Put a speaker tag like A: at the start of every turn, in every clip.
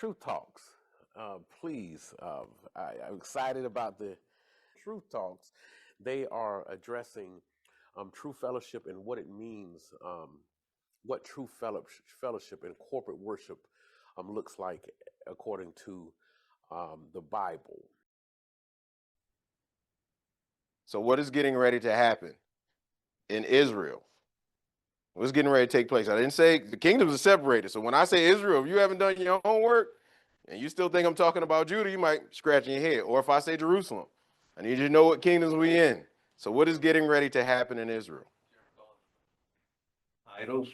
A: Truth Talks. Please, I'm excited about the Truth Talks. They are addressing true fellowship and what it means, what true fellowship and corporate worship looks like according to the Bible.
B: So what is getting ready to happen in Israel? What's getting ready to take place? I didn't say the kingdoms are separated. So when I say Israel, if you haven't done your homework and you still think I'm talking about Judah, you might scratch your head. Or if I say Jerusalem, I need you to know what kingdoms we in. So what is getting ready to happen in Israel?
C: Idols.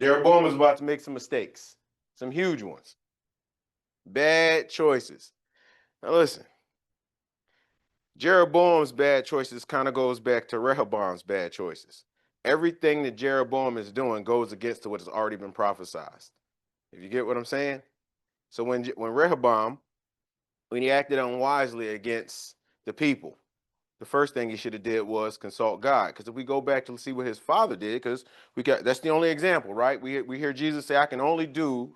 B: Jeroboam is about to make some mistakes, some huge ones, bad choices. Now listen, Jeroboam's bad choices kind of goes back to Rehoboam's bad choices. Everything that Jeroboam is doing goes against what has already been prophesied. If you get what I'm saying? So when Rehoboam, when he acted unwisely against the people, the first thing he should have did was consult God. Because if we go back to see what his father did, because that's the only example, right? We hear Jesus say, I can only do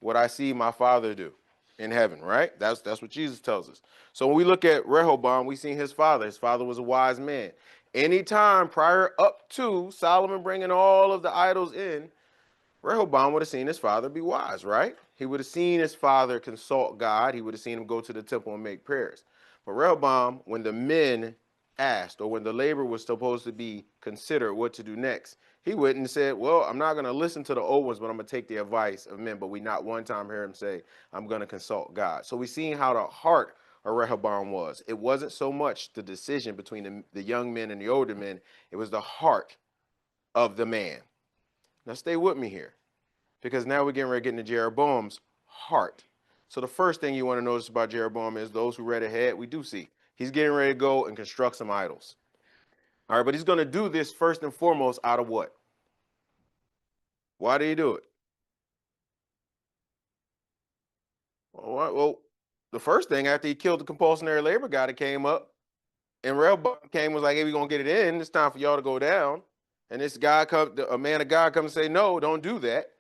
B: what I see my father do in heaven, right? That's what Jesus tells us. So when we look at Rehoboam, we see his father. His father was a wise man. Anytime prior up to Solomon bringing all of the idols in, Rehoboam would have seen his father be wise, right? He would have seen his father consult God. He would have seen him go to the temple and make prayers. But Rehoboam, when the men asked, or when the labor was supposed to be considered what to do next, he went and said, well, I'm not going to listen to the old ones, but I'm going to take the advice of men. But we not one time hear him say, I'm going to consult God. So we seen how the heart of Rehoboam was. It wasn't so much the decision between the young men and the older men. It was the heart of the man. Now stay with me here, because now we're getting ready to get into Jeroboam's heart. So the first thing you want to notice about Jeroboam is, those who read ahead, we do see he's getting ready to go and construct some idols. All right, but he's going to do this first and foremost out of what? Why did he do it? Well, the first thing, after he killed the compulsory labor guy that came up, and Rehoboam came, was like, hey, we're going to get it in. It's time for y'all to go down. And this guy, a man of God, comes and say, no, don't do that.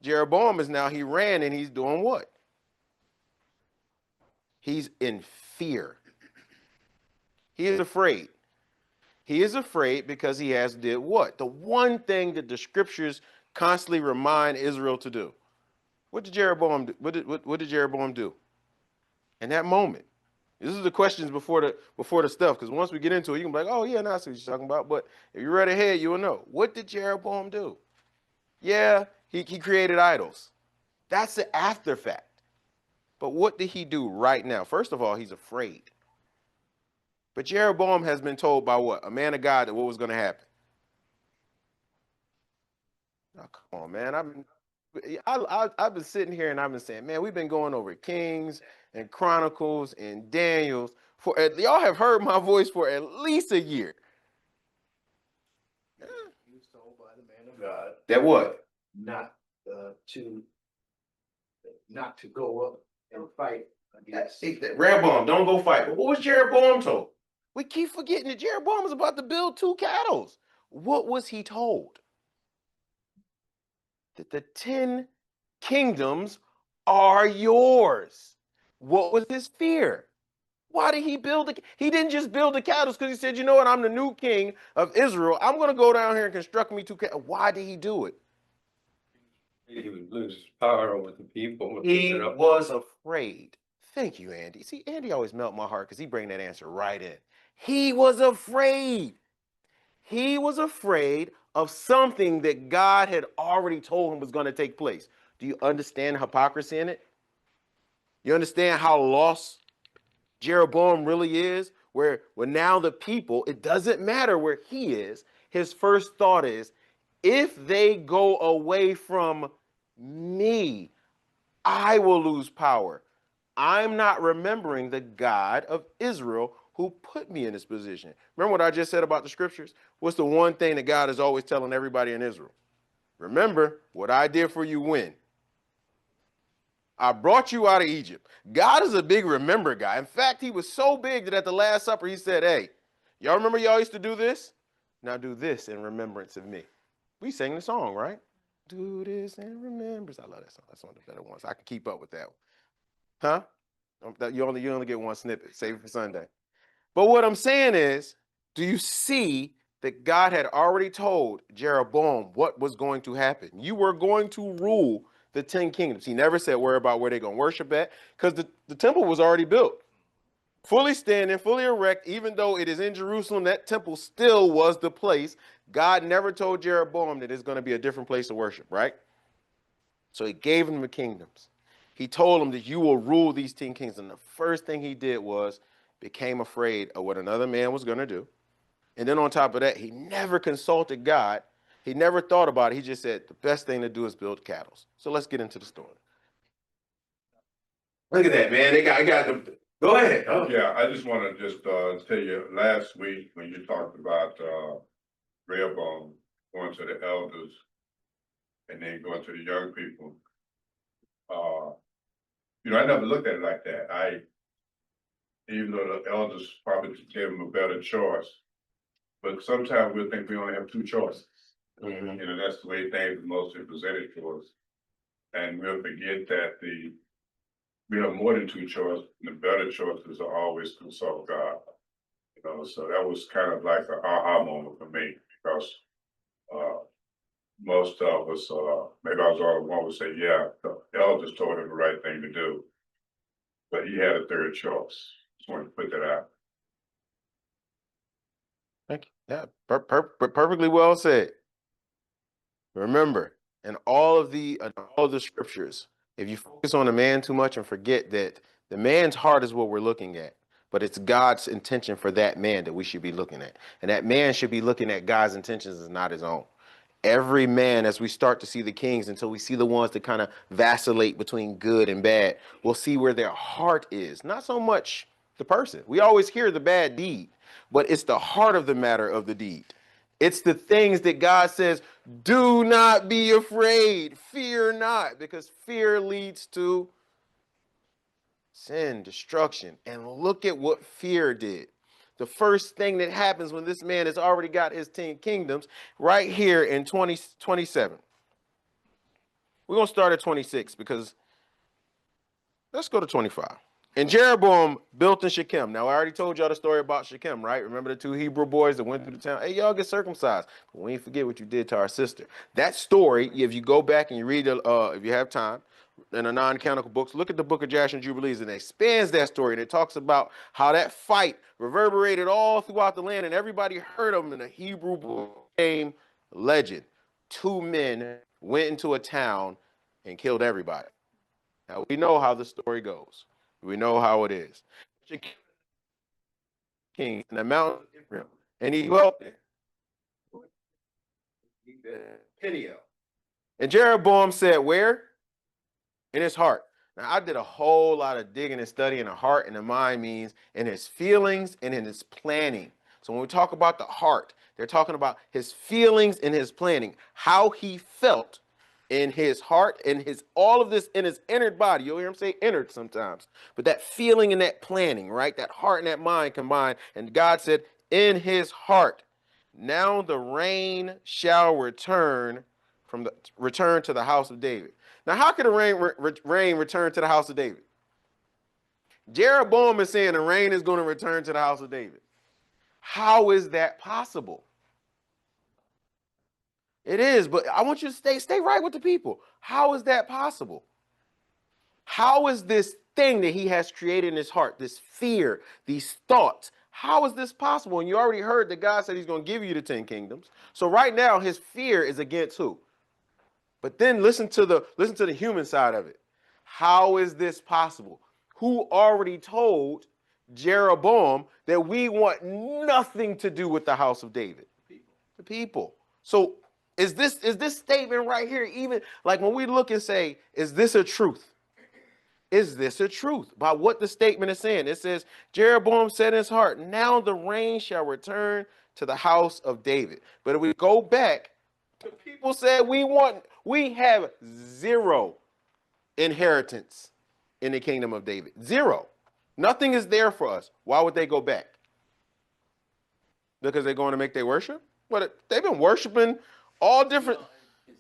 B: Jeroboam is now, he ran and he's doing what? He's in fear. He is afraid. He is afraid because he has did what? The one thing that the scriptures constantly remind Israel to do. What did Jeroboam do? What did Jeroboam do in that moment? This is the questions before the stuff, because once we get into it, you can be like, oh yeah, now I see what you're talking about. But if you read ahead, you will know. What did Jeroboam do? Yeah, he created idols. That's the after fact. But what did he do right now? First of all, he's afraid. But Jeroboam has been told by what? A man of God, that what was going to happen. Oh, come on, man. I've been sitting here and I've been saying, man, we've been going over Kings and Chronicles and Daniels. Y'all have heard my voice for at least a year.
C: He was told by the man of God
B: That what?
C: not to go up and fight against.
B: Rehoboam, don't go fight. But what was Jeroboam told? We keep forgetting that Jeroboam was about to build 2 cattle. What was he told? That the 10 kingdoms are yours. What was his fear? Why did he build he didn't just build the cattle because he said, you know what, I'm the new king of Israel. I'm going to go down here and construct me 2 cattle. Why did he do it?
D: He would lose his power over the people.
B: He was afraid. Thank you, Andy. See, Andy always melt my heart because he bring that answer right in. He was afraid. He was afraid of something that God had already told him was going to take place. Do you understand hypocrisy in it? You understand how lost Jeroboam really is? Where now the people, it doesn't matter where he is. His first thought is, if they go away from me, I will lose power. I'm not remembering the God of Israel who put me in this position. Remember what I just said about the scriptures? What's the one thing that God is always telling everybody in Israel? Remember what I did for you when? I brought you out of Egypt. God is a big remember guy. In fact, he was so big that at the Last Supper, he said, hey, y'all remember y'all used to do this? Now do this in remembrance of me. We sang the song, right? Do this and remembers. I love that song. That's one of the better ones. I can keep up with that one. Huh? You only get one snippet. Save it for Sunday. But what I'm saying is, do you see that God had already told Jeroboam what was going to happen? You were going to rule the 10 kingdoms. He never said worry about where they're going to worship at, because the temple was already built. Fully standing, fully erect, even though it is in Jerusalem, that temple still was the place. God never told Jeroboam that it's going to be a different place of worship, right? So he gave him the kingdoms. He told him that you will rule these 10 kings. And the first thing he did was became afraid of what another man was going to do. And then on top of that, he never consulted God. He never thought about it. He just said the best thing to do is build cattle. So let's get into the story. Look at that, man. I got them. Go ahead. Oh.
E: Yeah, I just want to just tell you, last week when you talked about Rehoboam going to the elders and then going to the young people, I never looked at it like that. Even though the elders probably gave him a better choice, but sometimes we'll think we only have two choices.
B: Mm-hmm.
E: That's the way things are mostly presented to us. And we'll forget that we have more than two choices, and the better choices are always consult God. So that was kind of like an aha moment for me, because most of us, maybe I was the only one who would say, yeah, the elders told him the right thing to do, but he had a third choice. Just wanted to put that out.
B: Thank you. Yeah, perfectly well said. Remember, in all of the scriptures, if you focus on the man too much and forget that the man's heart is what we're looking at, but it's God's intention for that man that we should be looking at. And that man should be looking at God's intentions and not his own. Every man, as we start to see the kings, until we see the ones that kind of vacillate between good and bad, we'll see where their heart is. Not so much the person. We always hear the bad deed, but it's the heart of the matter of the deed. It's the things that God says, do not be afraid, fear not, because fear leads to sin, destruction. And look at what fear did. The first thing that happens when this man has already got his 10 kingdoms, right here in 27. We're going to start at 26 because let's go to 25. And Jeroboam built in Shechem. Now, I already told y'all the story about Shechem, right? Remember the two Hebrew boys that went through the town? Hey, y'all get circumcised. But we ain't forget what you did to our sister. That story, if you go back and you read it, if you have time, in the non-canonical books, look at the book of Jasher and Jubilees, and it expands that story. And it talks about how that fight reverberated all throughout the land, and everybody heard of them, and the Hebrew book became legend. Two men went into a town and killed everybody. Now, we know how the story goes. We know how it is. King in the mountain of Ephraim, and he dwelt there. Peniel. And Jeroboam said, where? In his heart. Now, I did a whole lot of digging and studying. The heart and the mind means in his feelings and in his planning. So when we talk about the heart, they're talking about his feelings and his planning, how he felt in his heart and his all of this in his inner body. You'll hear him say inner sometimes, but that feeling and that planning, right? That heart and that mind combined. And God said, in his heart, now the rain shall return to the house of David. Now, how could the rain return to the house of David? Jeroboam is saying the rain is going to return to the house of David. How is that possible? It is, but I want you to stay right with the people. How is that possible? How is this thing that he has created in his heart, this fear, these thoughts, how is this possible? And you already heard that God said he's going to give you the 10 kingdoms. So right now his fear is against who? But then listen to the human side of it. How is this possible? Who already told Jeroboam that we want nothing to do with the house of David? The people. So is this statement right here, even like when we look and say, is this a truth? Is this a truth? By what the statement is saying. It says, Jeroboam said in his heart, now the rain shall return to the house of David. But if we go back, the people said we have zero inheritance in the kingdom of David. Zero. Nothing is there for us. Why would they go back? Because they're going to make their worship? But they've been worshiping all different.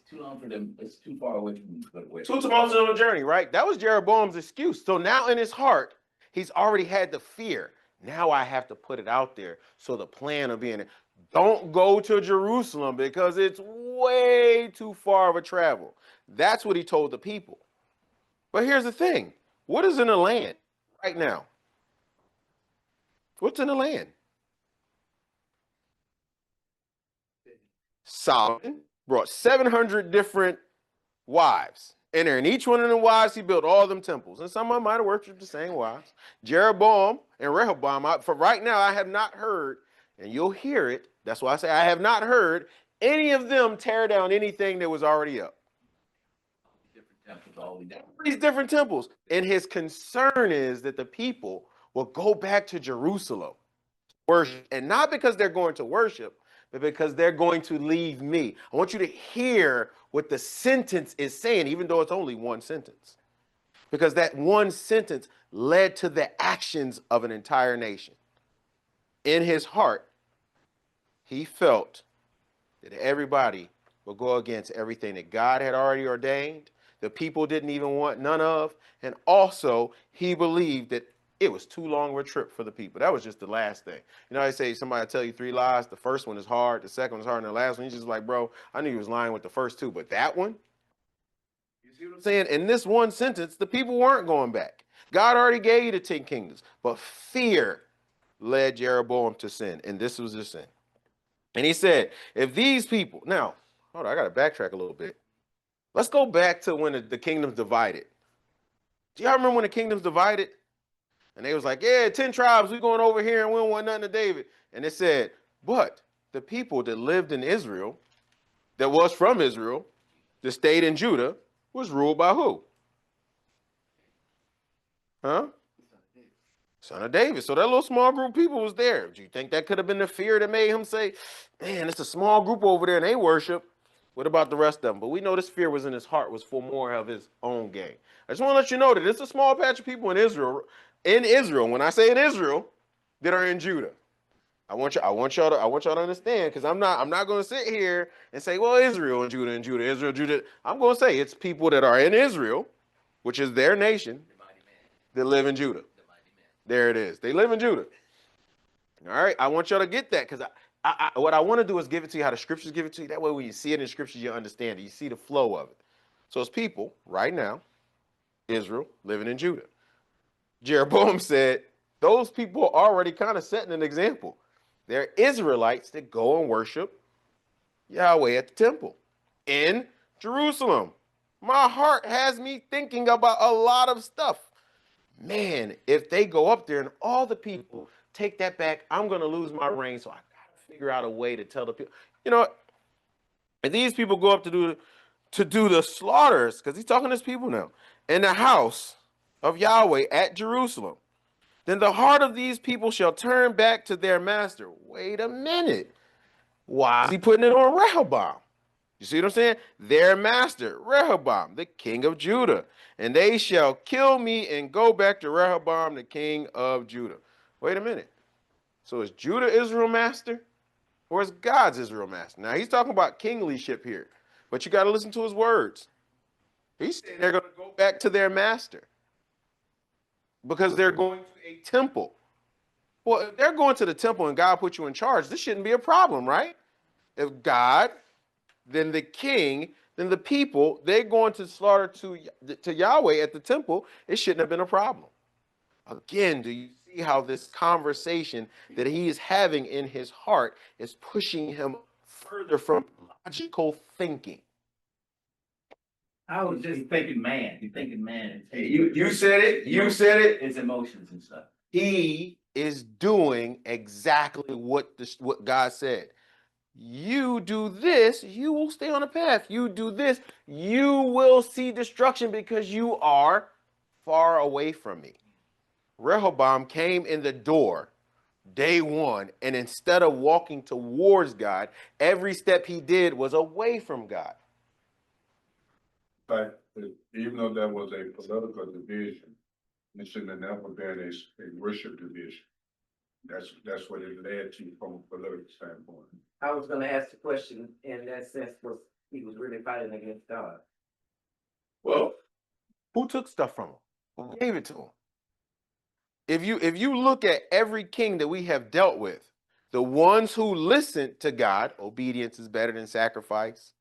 C: too long for them. It's too far away from them.
B: Too tumultuous a journey, right? That was Jeroboam's excuse. So now in his heart, he's already had the fear. Now I have to put it out there. So the plan of being, don't go to Jerusalem because it's way too far of a travel. That's what he told the people. But here's the thing. What is in the land right now? What's in the land? Solomon brought 700 different wives. And in each one of the wives, he built all them temples. And some of them might have worshiped the same wives. Jeroboam and Rehoboam, for right now, I have not heard, and you'll hear it. That's why I say I have not heard any of them tear down anything that was already up. These different temples. And his concern is that the people will go back to Jerusalem, worship, and not because they're going to worship, but because they're going to leave me. I want you to hear what the sentence is saying, even though it's only one sentence, because that one sentence led to the actions of an entire nation. In his heart, he felt that everybody would go against everything that God had already ordained, the people didn't even want none of, and also he believed that it was too long of a trip for the people. That was just the last thing. You know, I say somebody tell you 3 lies. The first one is hard. The second one is hard. And the last one, you're just like, bro, I knew you was lying with the first 2. But that one, you see what I'm saying? In this one sentence, the people weren't going back. God already gave you the 10 kingdoms. But fear led Jeroboam to sin. And this was his sin. And he said, if these people, now, hold on, I got to backtrack a little bit. Let's go back to when the kingdoms divided. Do y'all remember when the kingdoms divided? And they was like, yeah, 10 tribes, we're going over here and we don't want nothing to David. And it said, but the people that lived in Israel, that was from Israel, that stayed in Judah, was ruled by who? Huh? Son of David. So that little small group of people was there. Do you think that could have been the fear that made him say, man, it's a small group over there and they worship? What about the rest of them? But we know this fear was in his heart, was for more of his own gain. I just want to let you know that it's a small patch of people in Israel, when I say in Israel, that are in Judah. I want y'all to understand, because I'm not going to sit here and say, well, Israel and Judah, Israel, Judah. I'm going to say it's people that are in Israel, which is their nation, that live in Judah. There it is. They live in Judah. All right. I want y'all to get that, because what I want to do is give it to you how the scriptures give it to you. That way, when you see it in the scriptures, you understand it. You see the flow of it. So it's people right now, Israel, living in Judah. Jeroboam said, those people are already kind of setting an example. They're Israelites that go and worship Yahweh at the temple in Jerusalem. My heart has me thinking about a lot of stuff. Man, if they go up there and all the people take that back, I'm going to lose my reign. So I got to figure out a way to tell the people, you know, and these people go up to do the slaughters, because he's talking to his people now, in the house of Yahweh at Jerusalem. Then the heart of these people shall turn back to their master. Wait a minute. Why is he putting it on Rehoboam? You see what I'm saying? Their master, Rehoboam, the king of Judah. And they shall kill me and go back to Rehoboam, the king of Judah. Wait a minute. So is Judah Israel master? Or is God's Israel master? Now, he's talking about kinglyship here. But you got to listen to his words. He's saying they're going to go back to their master, because they're going to a temple. Well, if they're going to the temple and God put you in charge, this shouldn't be a problem, right? If God, then the king, then the people, they're going to slaughter to Yahweh at the temple, it shouldn't have been a problem. Again, do you see how this conversation that he is having in his heart is pushing him further from logical thinking?
C: I was just thinking, man. You're thinking, man.
B: You said it. You said it.
C: It's emotions and stuff.
B: He is doing exactly what God said. You do this, you will stay on a path. You do this, you will see destruction, because you are far away from me. Rehoboam came in the door day one, and instead of walking towards God, every step he did was away from God.
E: But even though that was a political division, it shouldn't have never been a worship division. That's what it led to from a political standpoint.
F: I was gonna ask the question in that sense, was
C: He was really fighting against God.
B: Well, who took stuff from him? Who gave it to him? If you look at every king that we have dealt with, the ones who listened to God, obedience is better than sacrifice.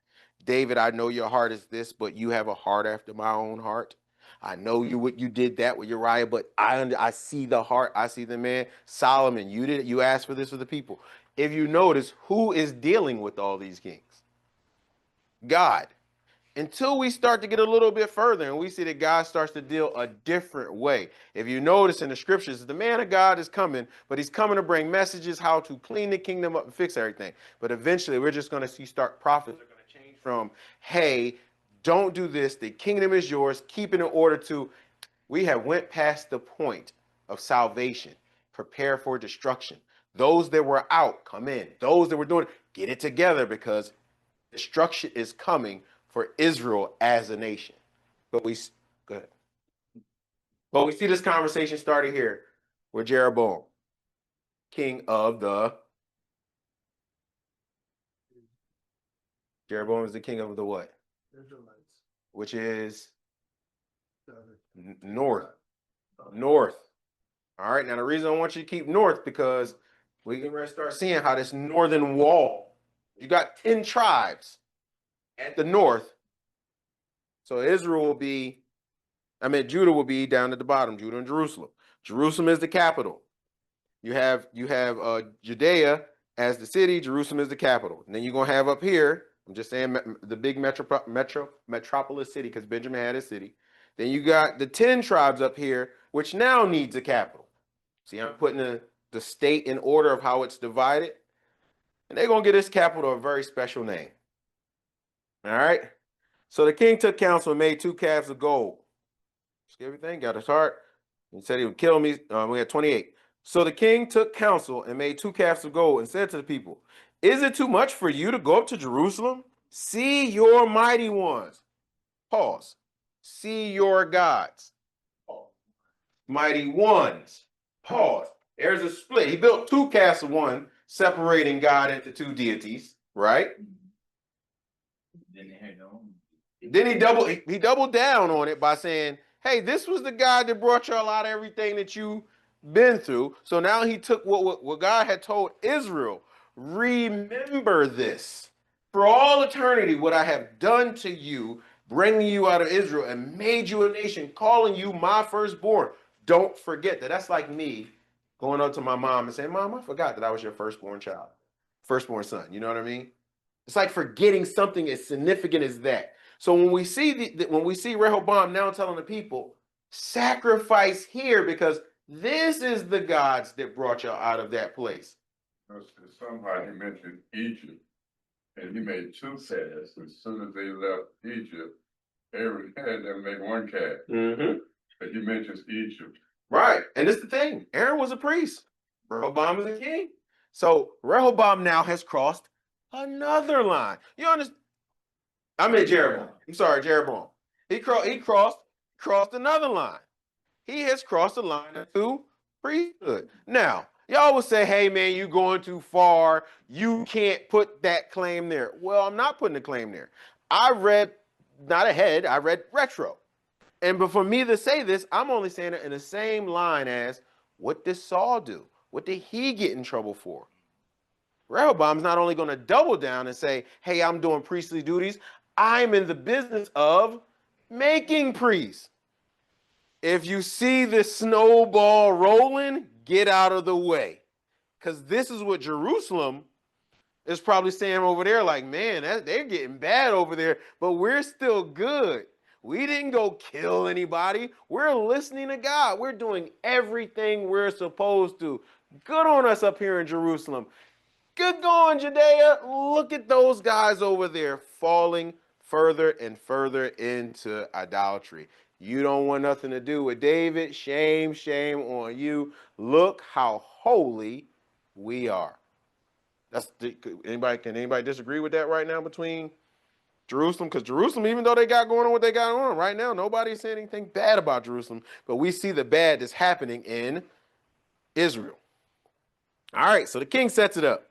B: David, I know your heart is this, but you have a heart after my own heart. I know you did that with Uriah, but I see the heart, I see the man. Solomon, you asked for this for the people. If you notice, who is dealing with all these kings? God. Until we start to get a little bit further and we see that God starts to deal a different way. If you notice in the scriptures, the man of God is coming, but he's coming to bring messages how to clean the kingdom up and fix everything. But eventually we're just going to see prophets are going to change from, hey, don't do this. The kingdom is yours. Keep it in order to, we have went past the point of salvation. Prepare for destruction. Those that were out, come in. Those that were doing, get it together because destruction is coming for Israel as a nation. But we go ahead. But we see this conversation started here with Jeroboam, king of the Jeroboam is the king of the what?
F: Israelites.
B: Which is
F: The
B: north. North. All right. Now the reason I want you to keep north because we can start seeing how this northern wall. You got 10 tribes at the north. So Israel will be, Judah will be down at the bottom, Judah and Jerusalem. Jerusalem is the capital. You have Judea as the city, Jerusalem is the capital. And then you're going to have up here, I'm just saying the big metropolis city because Benjamin had a city. Then you got the 10 tribes up here, which now needs a capital. See, I'm putting the state in order of how it's divided. And they're going to get this capital a very special name. All right? So the king took counsel and made 2 calves of gold. Just everything, got his heart. He said he would kill me. We had 28. So the king took counsel and made 2 calves of gold and said to the people, is it too much for you to go up to Jerusalem? See your mighty ones. Pause. See your gods. Pause. Mighty ones. Pause. There's a split. He built 2 calves of one, separating God into 2 deities, right? Then he doubled down on it by saying, hey, this was the God that brought y'all out of everything that you've been through. So now he took what God had told Israel. Remember this. For all eternity, what I have done to you, bringing you out of Israel and made you a nation, calling you my firstborn. Don't forget that. That's like me going up to my mom and saying, Mom, I forgot that I was your firstborn child, firstborn son. You know what I mean? It's like forgetting something as significant as that. So when we see Rehoboam now telling the people, sacrifice here because this is the gods that brought y'all out of that place.
E: Somehow he mentioned Egypt, and he made 2 calves. As soon as they left Egypt, Aaron had them make 1 calf.
B: Mm-hmm.
E: But he mentions Egypt.
B: Right, and this is the thing. Aaron was a priest. Rehoboam is a king. So Rehoboam now has crossed another line. You understand? I mean Jeroboam. I'm sorry, Jeroboam. He crossed another line. He has crossed the line to priesthood. Now, y'all will say, hey man, you going too far. You can't put that claim there. Well, I'm not putting the claim there. I read not ahead, I read retro. And but for me to say this, I'm only saying it in the same line as what did Saul do? What did he get in trouble for? Rehoboam's not only going to double down and say, hey, I'm doing priestly duties. I'm in the business of making priests. If you see this snowball rolling, get out of the way. Because this is what Jerusalem is probably saying over there like, man, they're getting bad over there, but we're still good. We didn't go kill anybody. We're listening to God. We're doing everything we're supposed to. Good on us up here in Jerusalem. Good going, Judea. Look at those guys over there falling further and further into idolatry. You don't want nothing to do with David. Shame, shame on you. Look how holy we are. Can anybody disagree with that right now between Jerusalem? Because Jerusalem, even though they got going on what they got on right now, nobody's saying anything bad about Jerusalem. But we see the bad that's happening in Israel. All right, so the king sets it up.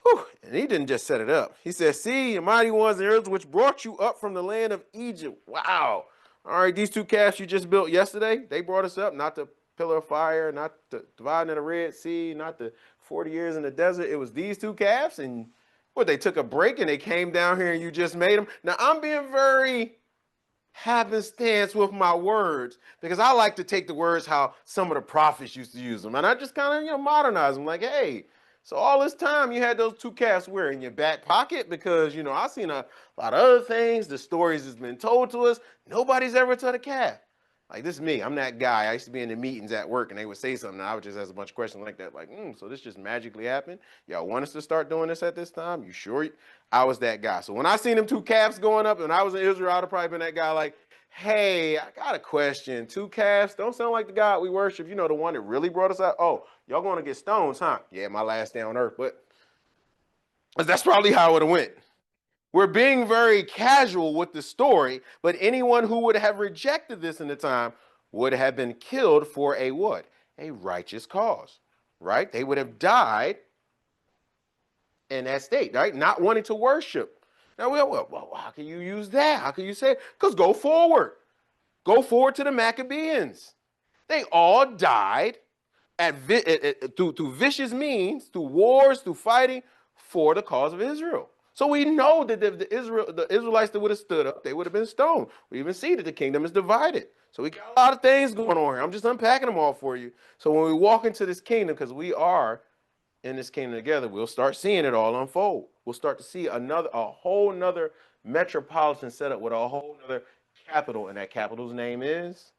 B: Whew. And he didn't just set it up. He said, see, the mighty ones and earth which brought you up from the land of Egypt. Wow. All right, these two calves you just built yesterday, they brought us up, not the pillar of fire, not the dividing of the Red Sea, not the 40 years in the desert. It was these two calves, and what, they took a break and they came down here and you just made them. Now, I'm being very happenstance with my words because I like to take the words how some of the prophets used to use them, and I just kind of modernize them. Like, hey, so all this time you had those two calves where in your back pocket because I've seen a lot of other things. The stories has been told to us. Nobody's ever told a calf. Like, this is me. I'm that guy. I used to be in the meetings at work and they would say something and I would just ask a bunch of questions like that. Like, so this just magically happened? Y'all want us to start doing this at this time? You sure? I was that guy. So when I seen them two calves going up and I was in Israel, I'd have probably been that guy like, hey, I got a question. Two calves don't sound like the God we worship. You know, the one that really brought us out. Oh, y'all going to get stones, huh? Yeah, my last day on earth. But that's probably how it would have went. We're being very casual with the story, but anyone who would have rejected this in the time would have been killed for a what? A righteous cause, right? They would have died in that state, right? Not wanting to worship. Now, well, how can you use that? How can you say it? Because go forward. Go forward to the Maccabees. They all died through vicious means, through wars, through fighting for the cause of Israel. So we know that if the Israelites that would have stood up, they would have been stoned. We even see that the kingdom is divided. So we got a lot of things going on here. I'm just unpacking them all for you. So when we walk into this kingdom, because we are in this kingdom together, we'll start seeing it all unfold. We'll start to see a whole nother metropolitan setup with a whole nother capital, and that capital's name is,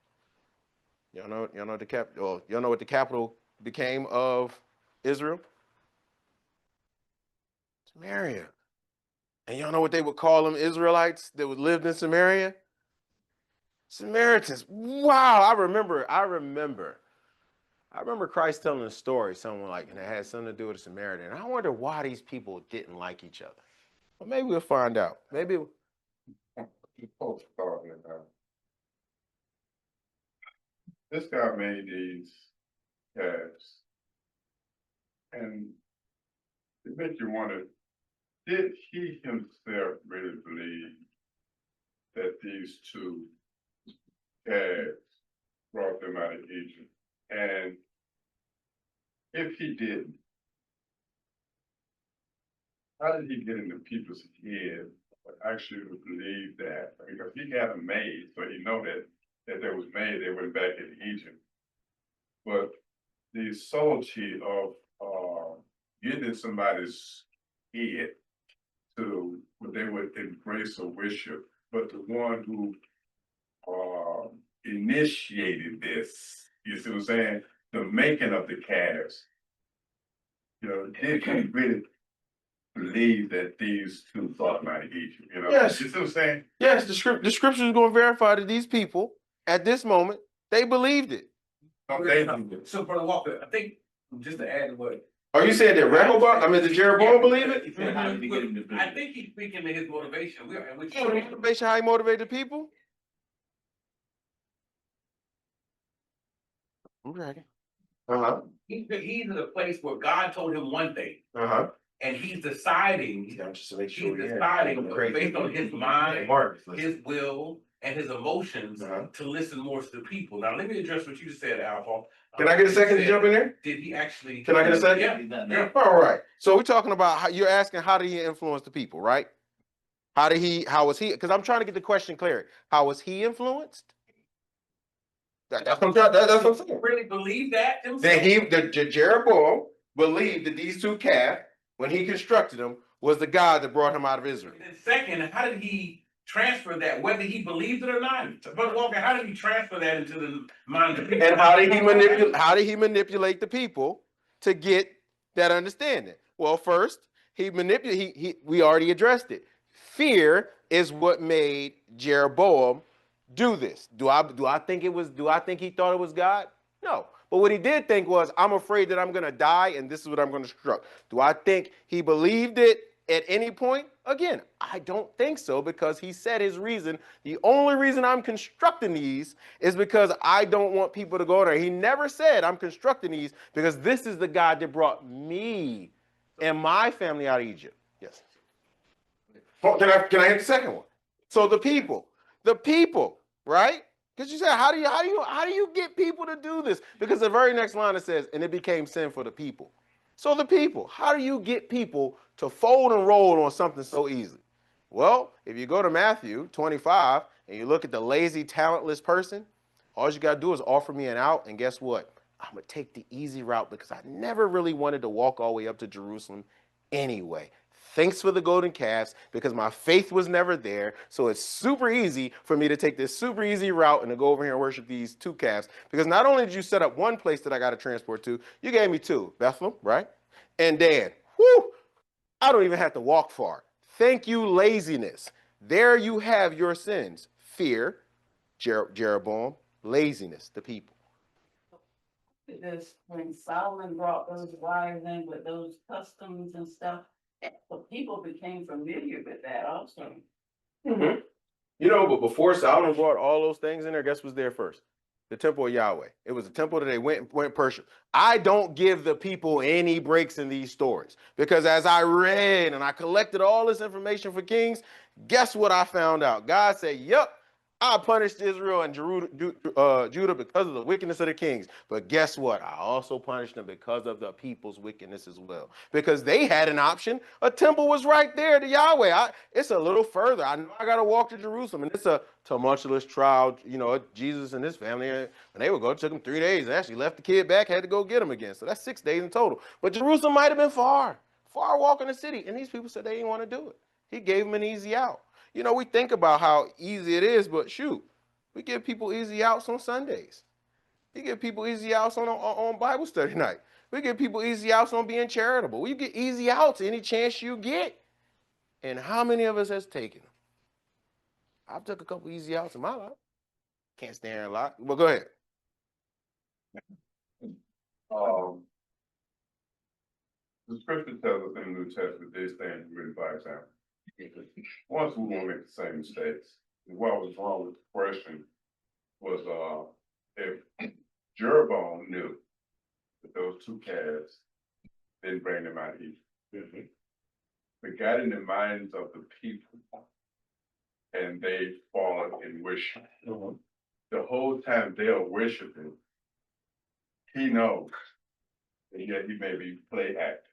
B: y'all know what the capital became of Israel? Samaria. And y'all know what they would call them Israelites that would lived in Samaria? Samaritans. Wow, I remember Christ telling a story, someone like, and it had something to do with a Samaritan. And I wonder why these people didn't like each other. Well, maybe we'll find out. Maybe.
E: Folks talking about this guy made these calves, and it makes you wonder: did he himself really believe that these two calves brought them out of Egypt? And if he didn't, how did he get into people's head actually to believe that? Because he had them made, so he know that they was made, they went back in Egypt. But the subtlety of getting in somebody's head to what they would embrace or worship, but the one who initiated this, you see what I'm saying? The making of the calves. Did he really believe that these two thought about Egypt?
B: Yes.
E: You see what I'm saying?
B: Yes, the scripture is going to verify that these people, at this moment, they believed it.
C: So, Brother Walker, I think just to add to what.
B: Are you saying that did Jeroboam believe it?
C: He said, how did he get him to believe it? I think he's speaking to his motivation.
B: Motivation, how he motivated people? I'm dragging.
C: He's in a place where God told him one thing. And he's deciding, based on his mind, his will, and his emotions to listen more to the people. Now, let me address what you said, Alpha.
B: Can I get a second to jump in there?
C: Did he actually?
B: Can I get a second?
C: Yeah.
B: All right. So we're talking about how you're asking, how did he influence the people, right? How was he? Because I'm trying to get the question clear. How was he influenced? That's what I'm saying.
C: Really believe that himself?
B: That Jeroboam believed that these two calves, when he constructed them, was the God that brought him out of Israel.
C: And second, how did he transfer that, whether he believed it or not? But Walker, how did he transfer that into the mind of the people?
B: And how did he manipulate the people to get that understanding? Well, first, we already addressed it. Fear is what made Jeroboam do this. Do I think he thought it was God? No. But what he did think was, I'm afraid that I'm going to die and this is what I'm going to construct. Do I think he believed it at any point? Again, I don't think so, because he said his reason, the only reason I'm constructing these is because I don't want people to go there. He never said I'm constructing these because this is the God that brought me and my family out of Egypt. Yes. Oh, can I hit the second one? So the people, right? Because you said, how do you get people to do this? Because the very next line it says, and it became sin for the people. So the people, how do you get people to fold and roll on something so easily? Well, if you go to Matthew 25 and you look at the lazy, talentless person, all you got to do is offer me an out, and guess what? I'm going to take the easy route because I never really wanted to walk all the way up to Jerusalem anyway. Thanks for the golden calves because my faith was never there. So it's super easy for me to take this super easy route and to go over here and worship these two calves. Because not only did you set up one place that I got to transport to, you gave me two, Bethlehem, right? And Dan. Whew, I don't even have to walk far. Thank you, laziness. There you have your sins. Fear, Jeroboam, laziness, the people.
G: Because when Solomon brought those wives in with those customs and stuff, the people became familiar with that also.
B: Mm-hmm. You know, but before Solomon brought all those things in there, guess what's there first? The temple of Yahweh. It was a temple that they went worship. I don't give the people any breaks in these stories because as I read and I collected all this information for Kings, guess what I found out? God said, yep, I punished Israel and Judah because of the wickedness of the kings. But guess what? I also punished them because of the people's wickedness as well. Because they had an option. A temple was right there to Yahweh. It's a little further. I know I got to walk to Jerusalem. And it's a tumultuous trial. You know, Jesus and his family, when they would go, it took them 3 days. They actually left the kid back, had to go get him again. So that's 6 days in total. But Jerusalem might have been far walking the city. And these people said they didn't want to do it. He gave them an easy out. You know, we think about how easy it is, but shoot, we give people easy outs on Sundays. We give people easy outs on Bible study night. We give people easy outs on being charitable. We get easy outs any chance you get. And how many of us has taken them? I've took a couple easy outs in my life. Can't stand a lot. Well, go ahead.
E: The scripture tells us in the New Testament these things really by example. Once we won't make the same mistakes. What was wrong with the question was if Jeroboam knew that those two calves didn't bring them out of Egypt. But got in the minds of the people and they fall in worship. The whole time they are worshiping, he knows, and yet he may be play acting.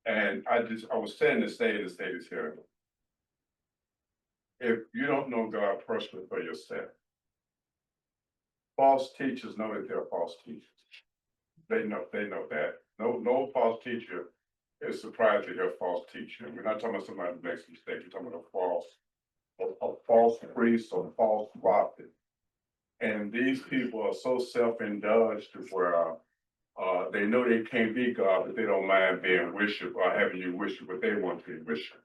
E: And I was saying this day, the state is here. If you don't know God personally for yourself, false teachers know that they're false teachers. They know that. No false teacher is surprised to hear false teaching. We're not talking about somebody who makes a mistake. We're talking about a false priest or false prophet. And these people are so self-indulged where they know they can't be God, but they don't mind being worshiped or having you worship what they want to be worshiped.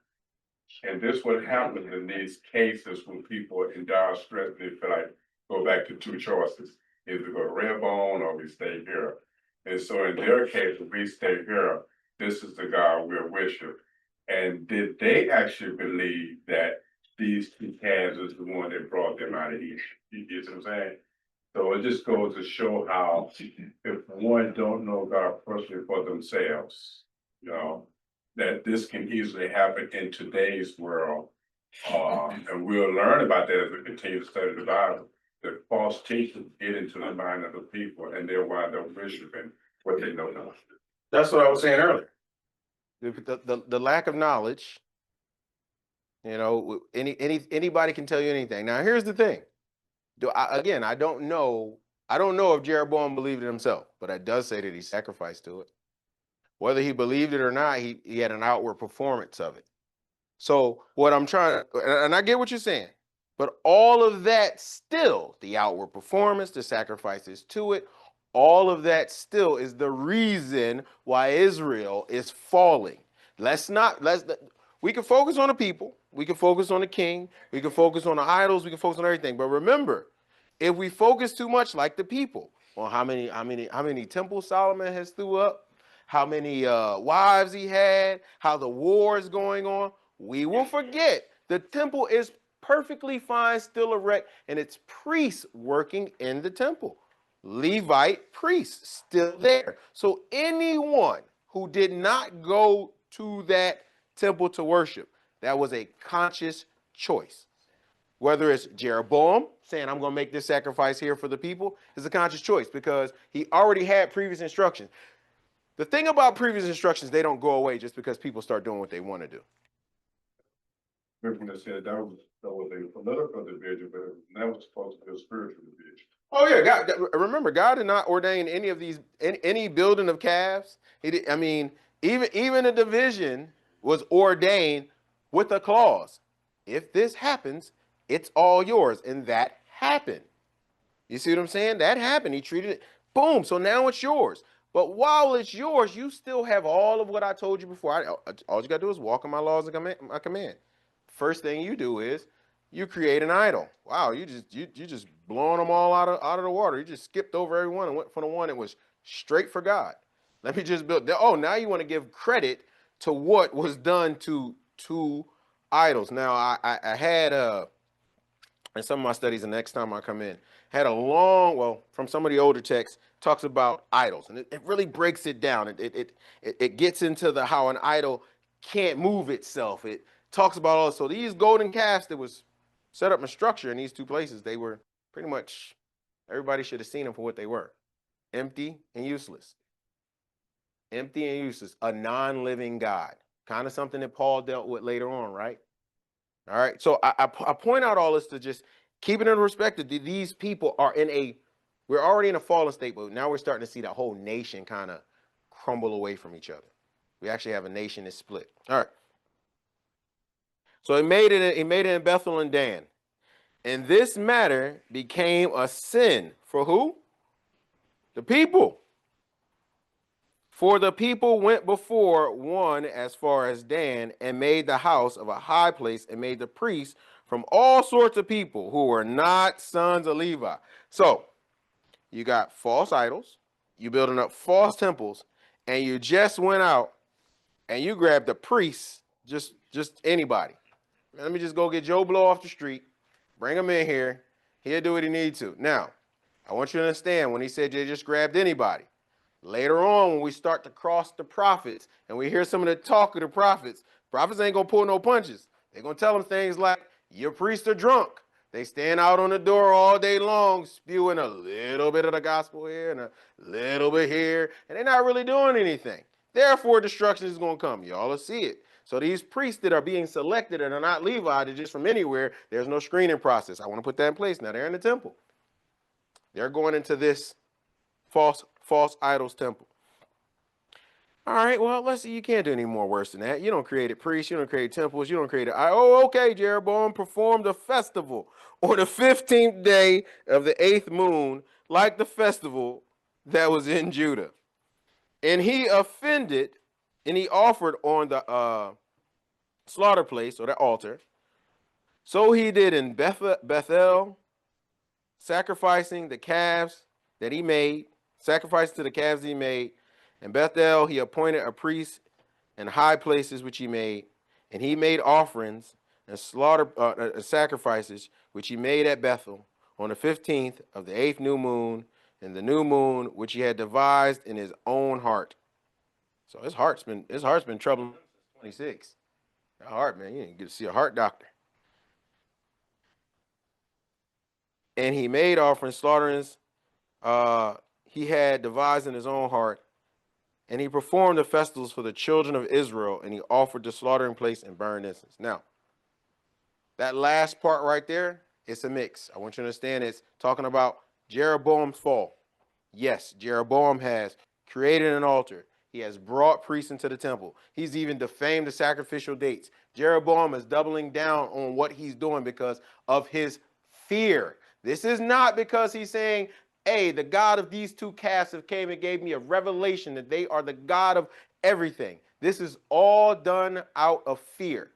E: And this what happens in these cases when people are in dire stress, they feel like go back to two choices. Either go to Redbone or we stay here. And so in their case, if we stay here, this is the God we'll worship. And did they actually believe that these two calves is the one that brought them out of Egypt? You get what I'm saying? So it just goes to show how if one don't know God personally for themselves, you know, that this can easily happen in today's world. And we'll learn about that as we continue to study the Bible. That false teachers get into the mind of the people and they'll wind up worshiping what they know not.
B: That's what I was saying earlier. The lack of knowledge, you know, anybody can tell you anything. Now, here's the thing. I don't know if Jeroboam believed it himself, but it does say that he sacrificed to it. Whether he believed it or not, he had an outward performance of it. So what I'm trying to, and I get what you're saying, but all of that still, the outward performance, the sacrifices to it, all of that still is the reason why Israel is falling. We can focus on the people, we can focus on the king, we can focus on the idols, we can focus on everything. But remember, if we focus too much like the people on how many temples Solomon has threw up, how many wives he had, how the war is going on, we will forget the temple is perfectly fine, still erect, and it's priests working in the temple. Levite priests still there. So anyone who did not go to that temple to worship. That was a conscious choice. Whether it's Jeroboam saying, I'm going to make this sacrifice here for the people, is a conscious choice because he already had previous instructions. The thing about previous instructions, they don't go away just because people start doing what they want to do.
E: When they said that was a political division, but that was supposed to be a spiritual division.
B: Oh yeah, God. Remember, God did not ordain any of these, any building of calves. He did, I mean, even a division was ordained with a clause. If this happens, it's all yours, and that happened. You see what I'm saying? That happened. He treated it. Boom. So now it's yours. But while it's yours, you still have all of what I told you before. All you got to do is walk in my laws and my command. First thing you do is you create an idol. Wow, you just blowing them all out of the water. You just skipped over everyone and went for the one that was straight for God. Let me just build. Oh, now you want to give credit to what was done to idols. Now I had in some of my studies, the next time I come in, had a long, well, from some of the older texts, talks about idols, and it really breaks it down. It gets into how an idol can't move itself. It talks about also these golden calves that was set up in structure in these two places. They were pretty much, everybody should have seen them for what they were: empty and useless. Empty and useless, a non-living God, kind of something that Paul dealt with later on, right? All right, so I point out all this to just keep it in perspective. These people are we're already in a fallen state, but now we're starting to see that whole nation kind of crumble away from each other. We actually have a nation that's split. All right. So he made it in Bethel and Dan. And this matter became a sin for who? The people. For the people went before one as far as Dan and made the house of a high place and made the priests from all sorts of people who were not sons of Levi. So you got false idols, you building up false temples, and you just went out and you grabbed the priests, just anybody. Let me just go get Joe Blow off the street, bring him in here, he'll do what he needs to. Now, I want you to understand when he said you just grabbed anybody. Later on, when we start to cross the prophets and we hear some of the talk of the prophets ain't going to pull no punches. They're going to tell them things like, your priests are drunk. They stand out on the door all day long, spewing a little bit of the gospel here and a little bit here, and they're not really doing anything. Therefore, destruction is going to come. Y'all will see it. So these priests that are being selected and are not Levi, they're just from anywhere, there's no screening process. I want to put that in place. Now, they're in the temple. They're going into this false idols temple. All right, well, let's see. You can't do any more worse than that. You don't create priests, you don't create temples, you don't create okay, Jeroboam performed a festival on the 15th day of the 8th moon, like the festival that was in Judah. And he offended, and he offered on the slaughter place, or the altar. So he did in Bethel, sacrificing the calves that he made, sacrifice to the calves he made. In Bethel, he appointed a priest in high places which he made, and he made offerings and sacrifices which he made at Bethel on the 15th of the 8th new moon, and the new moon which he had devised in his own heart. So his heart's been troubling since 26. That heart, man, you didn't get to see a heart doctor. And he made offerings, slaughterings, he had devised in his own heart, and he performed the festivals for the children of Israel, and he offered the slaughtering place and burned incense. Now, that last part right there, it's a mix. I want you to understand it's talking about Jeroboam's fall. Yes, Jeroboam has created an altar. He has brought priests into the temple. He's even defamed the sacrificial dates. Jeroboam is doubling down on what he's doing because of his fear. This is not because he's saying, hey, the God of these two castes have came and gave me a revelation that they are the God of everything. This is all done out of fear.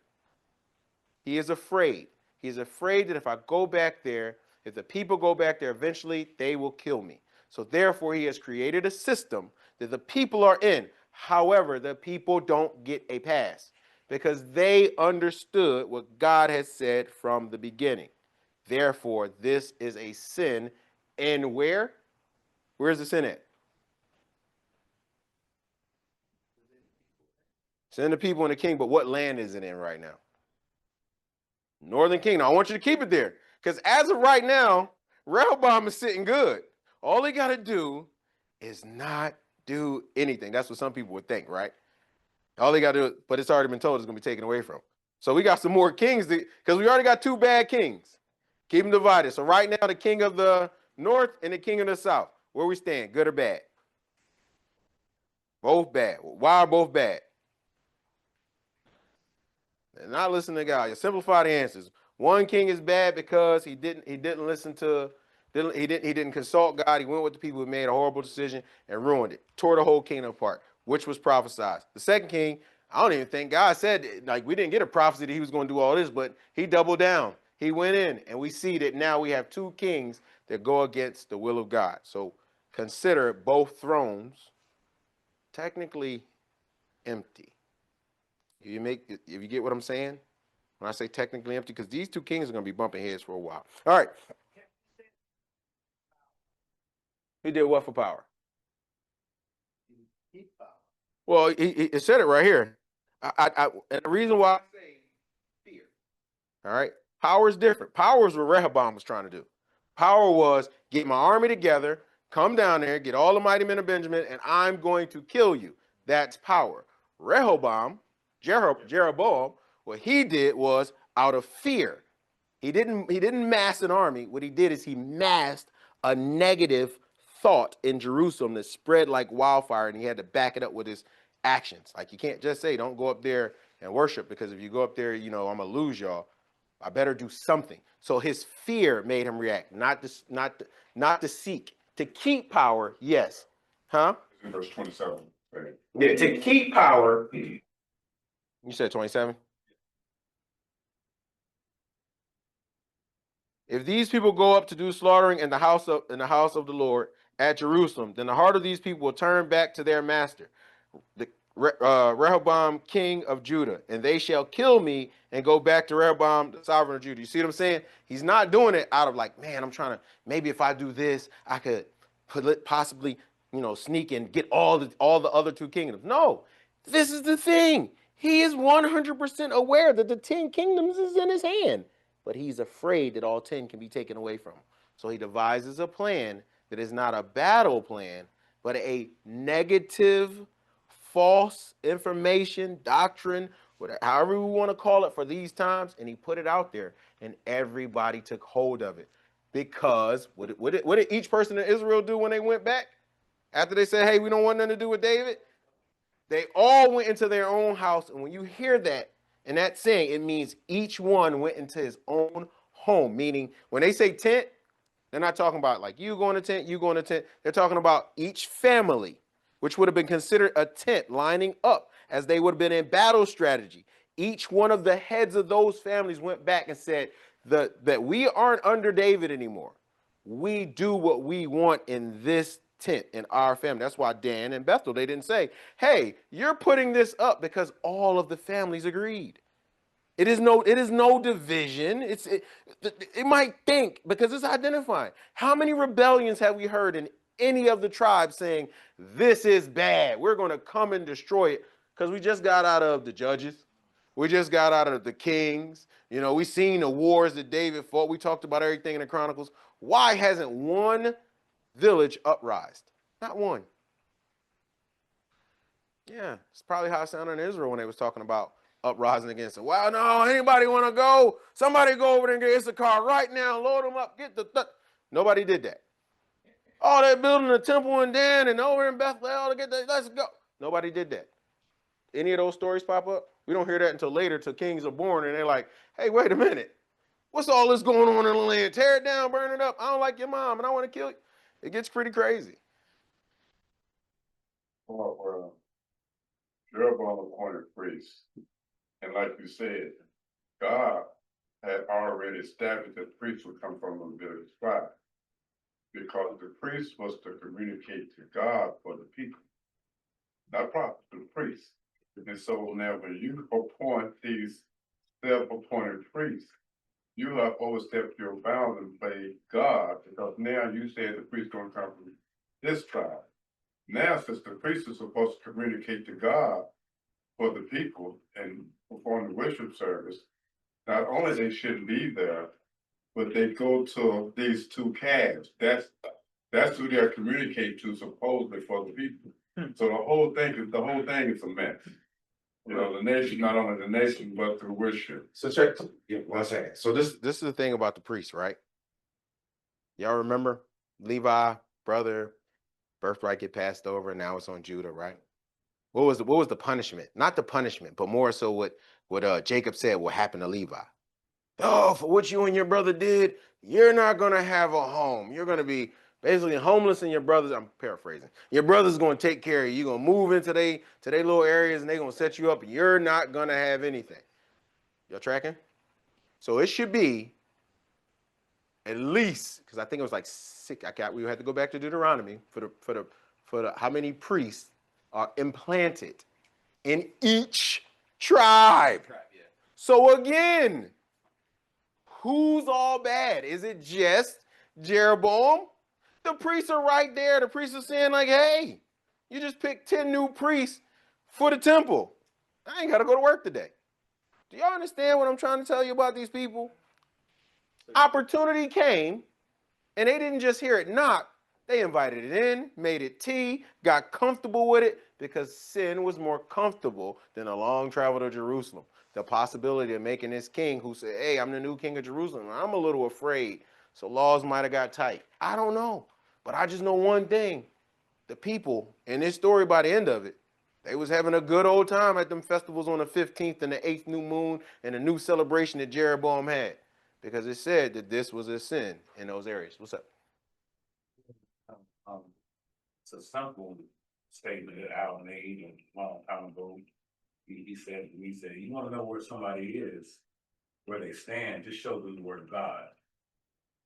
B: He is afraid. He is afraid that if I go back there, if the people go back there, eventually they will kill me. So therefore, he has created a system that the people are in. However, the people don't get a pass because they understood what God has said from the beginning. Therefore, this is a sin. And where? Where's the sin at? Send the people in the king, but what land is it in right now? Northern Kingdom. I want you to keep it there. Because as of right now, Rehoboam is sitting good. All he got to do is not do anything. That's what some people would think, right? All they got to do, but it's already been told it's going to be taken away from him. So we got some more kings, because we already got 2 bad kings. Keep them divided. So right now, the king of the north and the king of the south. Where we stand, good or bad? Both bad. Why are both bad? And not listen to God. You simplify the answers. One king is bad because he didn't listen to he didn't consult God. He went with the people who made a horrible decision and ruined it. Tore the whole kingdom apart, which was prophesied. The second king, I don't even think God said, like, we didn't get a prophecy that he was going to do all this, but he doubled down. He went in, and we see that now we have 2 kings that go against the will of God. So consider both thrones technically empty. If you get what I'm saying? When I say technically empty, because these 2 kings are going to be bumping heads for a while. All right. He did what for power? Well, he said it right here. And the reason why I say fear. All right. Power is different. Power is what Rehoboam was trying to do. Power was get my army together, come down there, get all the mighty men of Benjamin, and I'm going to kill you. That's power. Jeroboam, what he did was out of fear. He didn't mass an army. What he did is he massed a negative thought in Jerusalem that spread like wildfire, and he had to back it up with his actions. Like, you can't just say, don't go up there and worship, because if you go up there, I'm gonna lose y'all. I better do something. So his fear made him react, not to seek. To keep power, yes. Huh?
E: In verse 27. Right?
B: Yeah, to keep power. You said 27? If these people go up to do slaughtering in the house of the Lord at Jerusalem, then the heart of these people will turn back to their master, the Rehoboam, king of Judah, and they shall kill me and go back to Rehoboam, the sovereign of Judah. You see what I'm saying? He's not doing it out of like, man, I'm trying to, maybe if I do this, I could possibly, sneak and get all the other 2 kingdoms. No, this is the thing. He is 100% aware that the 10 kingdoms is in his hand, but he's afraid that all 10 can be taken away from him. So he devises a plan that is not a battle plan, but a negative, false information, doctrine, whatever, however we want to call it for these times, and he put it out there, and everybody took hold of it. Because what did each person in Israel do when they went back? After they said, hey, we don't want nothing to do with David? They all went into their own house, and when you hear that, and that saying, it means each one went into his own home, meaning when they say tent, they're not talking about like you going to tent, you going to tent. They're talking about each family, which would have been considered a tent, lining up as they would have been in battle strategy. Each one of the heads of those families went back and said that we aren't under David anymore. We do what we want in this tent in our family. That's why Dan and Bethel, they didn't say, hey, you're putting this up, because all of the families agreed. It is no division. It might think, because it's identifying. How many rebellions have we heard in any of the tribes saying, this is bad, we're going to come and destroy it? Because we just got out of the judges. We just got out of the kings. We seen the wars that David fought. We talked about everything in the Chronicles. Why hasn't one village uprised? Not one. Yeah, it's probably how it sounded in Israel when they was talking about uprising against it. Well, no, anybody want to go? Somebody go over there and get Issachar right now, load them up, get the Nobody did that. Oh, they're building a temple in Dan and over in Bethel to get that. Let's go. Nobody did that. Any of those stories pop up? We don't hear that until later, till kings are born, and they're like, hey, wait a minute. What's all this going on in the land? Tear it down, burn it up. I don't like your mom, and I want to kill you. It gets pretty crazy.
E: Well, Jeroboam appointed priests. And like you said, God had already established that priests would come from the Levitical tribe, because the priest was to communicate to God for the people, not prophets, but the priests. And so now when you appoint these self-appointed priests, you have overstepped your bounds and played God, because now you said the priest going to come from this tribe. Now, since the priest is supposed to communicate to God for the people and perform the worship service, not only they shouldn't be there, but they go to these two calves. That's who they're communicating to supposedly for the people. So the whole thing is a mess. You know, the nation, not only the nation, but through worship.
B: So check, yeah, 1 second. So this is the thing about the priests, right? Y'all remember Levi, brother, birthright get passed over, and now it's on Judah, right? What was the punishment? Not the punishment, but more so what Jacob said will happen to Levi. Oh, for what you and your brother did, you're not gonna have a home. You're gonna be basically homeless, and your brothers, I'm paraphrasing, your brother's gonna take care of you. You're gonna move into they little areas, and they're gonna set you up, and you're not gonna have anything. Y'all tracking? So it should be at least, because I think it was like 6. We had to go back to Deuteronomy for the how many priests are implanted in each tribe. So again, who's all bad? Is it just Jeroboam? The priests are right there. The priests are saying like, hey, you just picked 10 new priests for the temple. I ain't got to go to work today. Do y'all understand what I'm trying to tell you about these people? Opportunity came, and they didn't just hear it knock. They invited it in, made it tea, got comfortable with it, because sin was more comfortable than a long travel to Jerusalem. The possibility of making this king who said, hey, I'm the new king of Jerusalem, I'm a little afraid, so laws might have got tight. I don't know, but I just know one thing. The people in this story, by the end of it, they was having a good old time at them festivals on the 15th and the 8th new moon and the new celebration that Jeroboam had, because it said that this was a sin in those areas. What's up?
C: It's a simple statement that Al made a long time ago. He said, you want to know where somebody is, where they stand, just show them the word of God.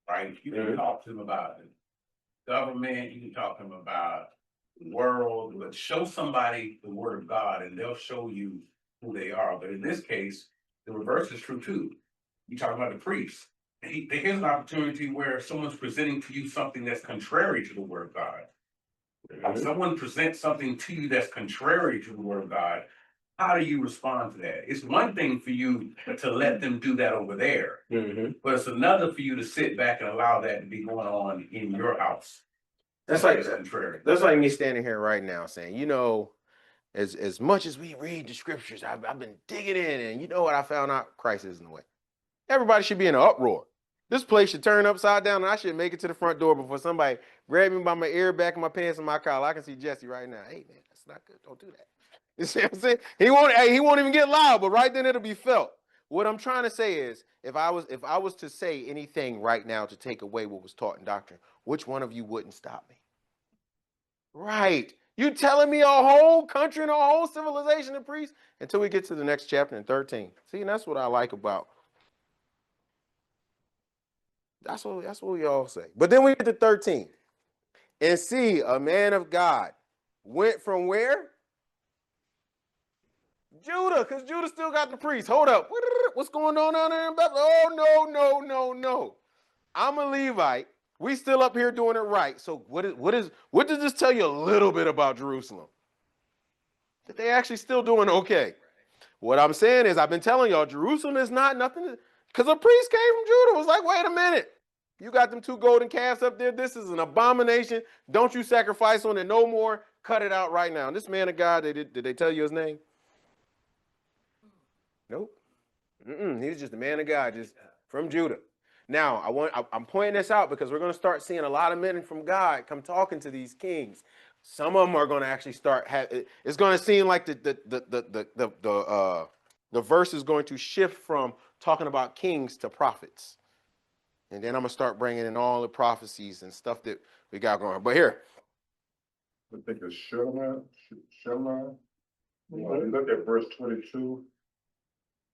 C: Right? You can talk to them about the government, you can talk to them about the world, but show somebody the word of God and they'll show you who they are. But in this case, the reverse is true too. You talk about the priests. Here's an opportunity where someone's presenting to you something that's contrary to the word of God. If someone presents something to you that's contrary to the word of God, how do you respond to that? It's one thing for you to let them do that over there, but it's another for you to sit back and allow that to be going on in your house.
B: That's like me standing here right now saying, you know, as much as we read the scriptures, I've been digging in, and you know what I found out? Christ is in the way. Everybody should be in an uproar. This place should turn upside down, and I should make it to the front door before somebody grab me by my ear, back of my pants, and my collar. I can see Jesse right now. Hey, man, that's not good. Don't do that. You see what I'm saying? He won't even get loud, but right then it'll be felt. What I'm trying to say is, if I was to say anything right now to take away what was taught in doctrine, which one of you wouldn't stop me? Right. You telling me a whole country and a whole civilization of priests until we get to the next chapter in 13. See, and that's what I like about. That's what we all say. But then we get to 13. And see, a man of God went from where? Judah, because Judah still got the priest. Hold up. What's going on down there in Bethlehem? Oh, no. I'm a Levite. We still up here doing it right. So what does this tell you a little bit about Jerusalem? That they actually still doing okay. What I'm saying is, I've been telling y'all, Jerusalem is not nothing, because a priest came from Judah. It was like, wait a minute. You got them 2 golden calves up there. This is an abomination. Don't you sacrifice on it no more. Cut it out right now. And this man of God, did they tell you his name? Nope. He was just a man of God, just from Judah. Now, I'm pointing this out because we're going to start seeing a lot of men from God come talking to these kings. Some of them are going to actually start. It's going to seem like the verse is going to shift from talking about kings to prophets, and then I'm going to start bringing in all the prophecies and stuff that we got going on. But here,
E: I think it's Shelman. You look at verse 22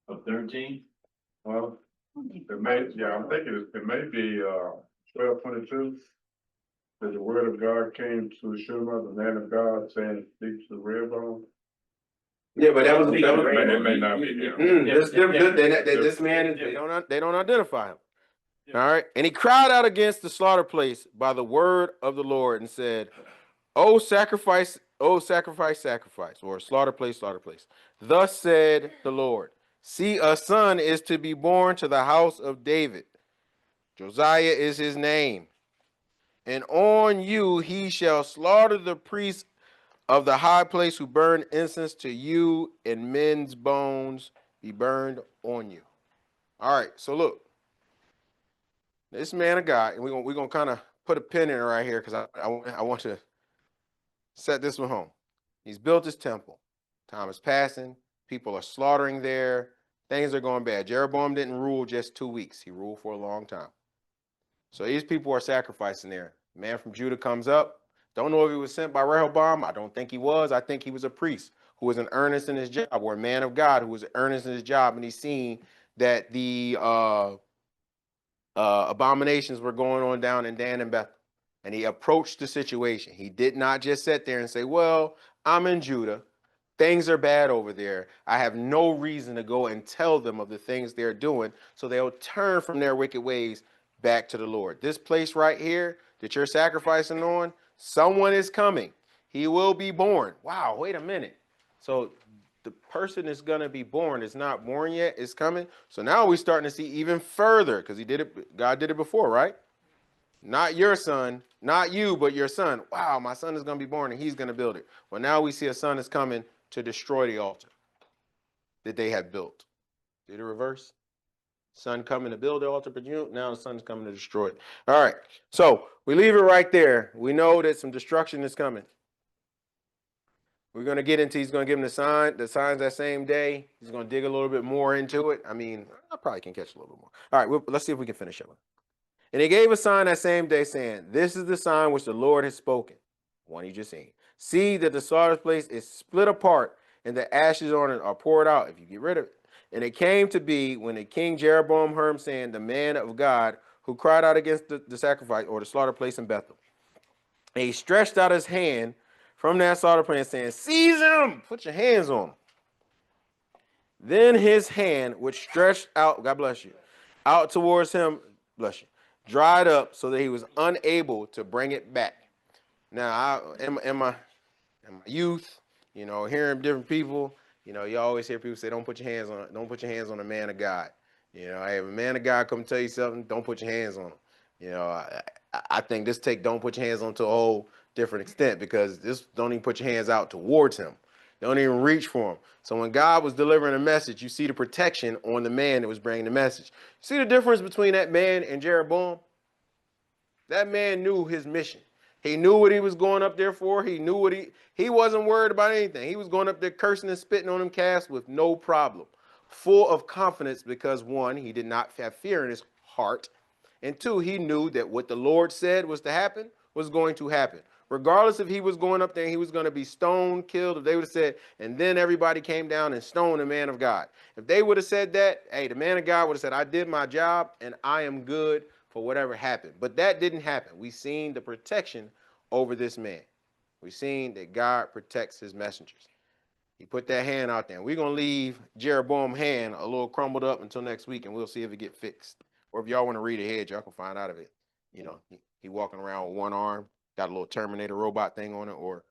D: Of 13?
E: Well, it may, I'm thinking it may be 12:22. That the word of God came to Shema, the man of God, saying, "Speak to the Rehoboam."
B: yeah, but that
E: may not be him.
B: This man, they don't identify him. All right, and he cried out against the slaughter place by the word of the Lord and said, "Oh, sacrifice Oh, sacrifice, sacrifice, or slaughter place, slaughter place. Thus said the Lord, see, a son is to be born to the house of David. Josiah is his name. And on you he shall slaughter the priests of the high place who burn incense to you, and men's bones be burned on you. All right, so look, this man of God, and we're gonna kind of put a pin in it right here because I want to set this one home. He's built his temple. Time is passing. People are slaughtering there. Things are going bad. Jeroboam didn't rule just 2 weeks. He ruled for a long time. So these people are sacrificing there. The man from Judah comes up. Don't know if he was sent by Rehoboam. I don't think he was. I think he was a priest who was an earnest in his job, or a man of God who was earnest in his job, and he's seen that the abominations were going on down in Dan and Bethel. And he approached the situation. He did not just sit there and say, well, I'm in Judah. Things are bad over there. I have no reason to go and tell them of the things they're doing, so they'll turn from their wicked ways back to the Lord. This place right here that you're sacrificing on, someone is coming. He will be born. Wow, wait a minute. So the person is going to be born is not born yet, is coming. So now we're starting to see even further, because he did it, God did it before, right? Not your son, not you, but your son. Wow, my son is going to be born and he's going to build it. Well, now we see a son is coming to destroy the altar that they had built. Did it reverse? Son coming to build the altar, but now the son is coming to destroy it. All right, so we leave it right there. We know that some destruction is coming. We're going to get into, he's going to give him the signs that same day. He's going to dig a little bit more into it. I mean, I probably can catch a little bit more. All right, let's see if we can finish it. And he gave a sign that same day, saying, this is the sign which the Lord has spoken. One you just seen. See that the slaughter place is split apart, and the ashes on it are poured out if you get rid of it. And it came to be, when the king Jeroboam heard him saying, the man of God who cried out against the sacrifice, or the slaughter place in Bethel. And he stretched out his hand from that slaughter place, saying, seize him! Put your hands on him. Then his hand, which stretched out, God bless you, out towards him, bless you, dried up so that he was unable to bring it back. Now, in my youth, hearing different people, you always hear people say, don't put your hands on a man of God. Hey, if a man of God come tell you something, don't put your hands on him. I think this don't put your hands on to a whole different extent, because this don't even put your hands out towards him. Don't even reach for him. So when God was delivering a message, you see the protection on the man that was bringing the message. See the difference between that man and Jeroboam? That man knew his mission. He knew what he was going up there for. He knew what he wasn't worried about anything. He was going up there cursing and spitting on them calves with no problem. Full of confidence, because one, he did not have fear in his heart. And two, he knew that what the Lord said was to happen was going to happen. Regardless if he was going up there and he was going to be stoned, killed, if they would have said, and then everybody came down and stoned the man of God. If they would have said that, hey, the man of God would have said, I did my job and I am good for whatever happened. But that didn't happen. We seen the protection over this man. We seen that God protects his messengers. He put that hand out there. And we're going to leave Jeroboam's hand a little crumbled up until next week, and we'll see if it get fixed. Or if y'all want to read ahead, y'all can find out of it. He walking around with one arm, got a little Terminator robot thing on it, or